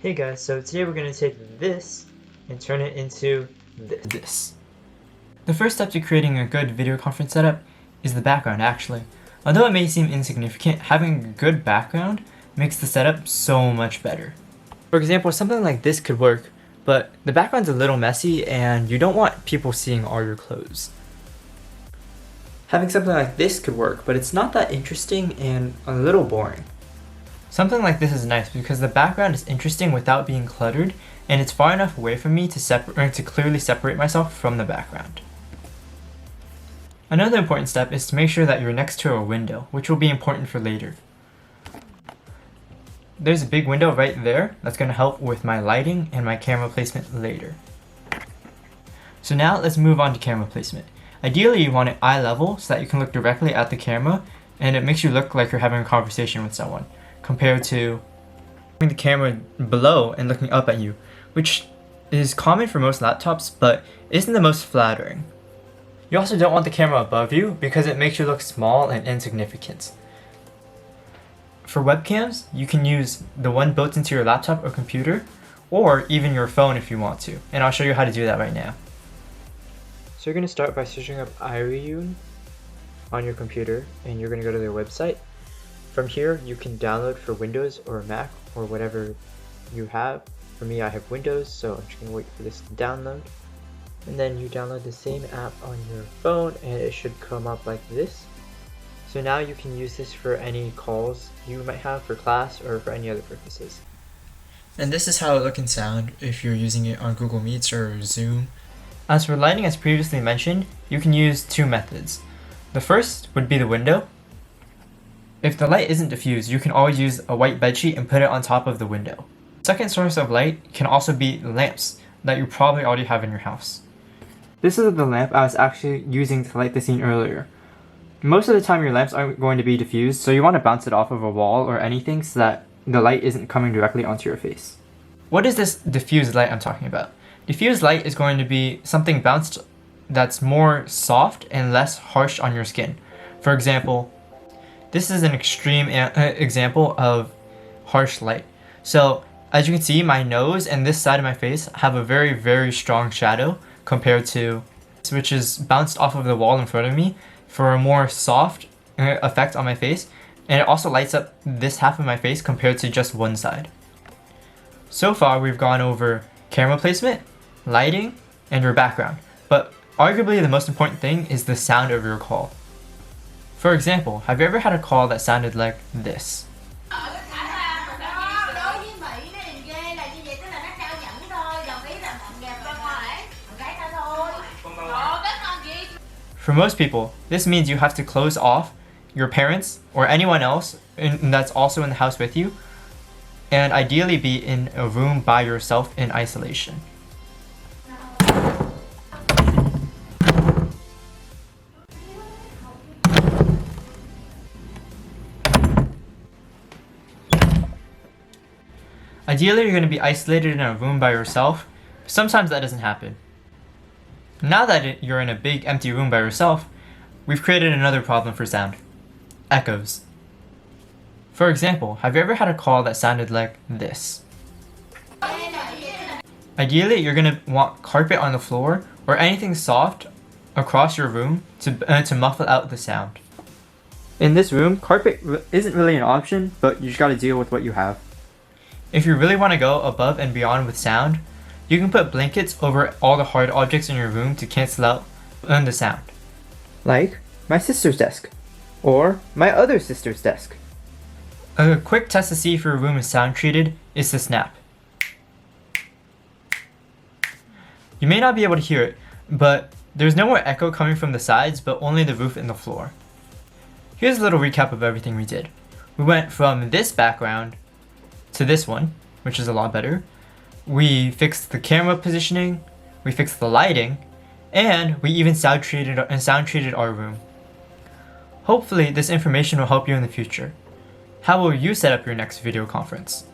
Hey guys, so today we're going to take this and turn it into this. The first step to creating a good video conference setup is the background actually. Although it may seem insignificant, having a good background makes the setup so much better. For example, something like this could work, but the background's a little messy and you don't want people seeing all your clothes. Having something like this could work, but it's not that interesting and a little boring. Something like this is nice because the background is interesting without being cluttered, and it's far enough away from me to clearly separate myself from the background. Another important step is to make sure that you're next to a window, which will be important for later. There's a big window right there that's going to help with my lighting and my camera placement later. So now let's move on to camera placement. Ideally you want it eye level so that you can look directly at the camera and it makes you look like you're having a conversation with someone, compared to having the camera below and looking up at you, which is common for most laptops but isn't the most flattering. You also don't want the camera above you because it makes you look small and insignificant. For webcams, you can use the one built into your laptop or computer, or even your phone if you want to, and I'll show you how to do that right now. So you're going to start by searching up Irene on your computer, and you're going to go to their website. From here, you can download for Windows or Mac or whatever you have. For me, I have Windows, so I'm just going to wait for this to download. And then you download the same app on your phone and it should come up like this. So now you can use this for any calls you might have for class or for any other purposes. And this is how it looks and sound if you're using it on Google Meets or Zoom. As for lighting, as previously mentioned, you can use two methods. The first would be the window. If the light isn't diffused, you can always use a white bedsheet and put it on top of the window. Second source of light can also be lamps that you probably already have in your house. This is the lamp I was actually using to light the scene earlier. Most of the time your lamps aren't going to be diffused, so you want to bounce it off of a wall or anything so that the light isn't coming directly onto your face. What is this diffused light I'm talking about? Diffused light is going to be something bounced that's more soft and less harsh on your skin. For example, this is an extreme example of harsh light. So as you can see, my nose and this side of my face have a very, very strong shadow compared to which is bounced off of the wall in front of me for a more soft effect on my face. And it also lights up this half of my face compared to just one side. So far, we've gone over camera placement, lighting, and your background. But arguably the most important thing is the sound of your call. For example, have you ever had a call that sounded like this? For most people, this means you have to close off your parents or anyone else that's also in the house with you, and ideally be in a room by yourself in isolation. Ideally, you're going to be isolated in a room by yourself. Sometimes that doesn't happen. Now that you're in a big empty room by yourself, we've created another problem for sound. Echoes. For example, have you ever had a call that sounded like this? Ideally, you're going to want carpet on the floor or anything soft across your room to muffle out the sound. In this room, carpet isn't really an option, but you just got to deal with what you have. If you really want to go above and beyond with sound, you can put blankets over all the hard objects in your room to cancel out the sound. Like my sister's desk, or my other sister's desk. A quick test to see if your room is sound treated is to snap. You may not be able to hear it, but there's no more echo coming from the sides, but only the roof and the floor. Here's a little recap of everything we did. We went from this background to this one, which is a lot better. We fixed the camera positioning, we fixed the lighting, and we even sound treated our room. Hopefully this information will help you in the future. How will you set up your next video conference?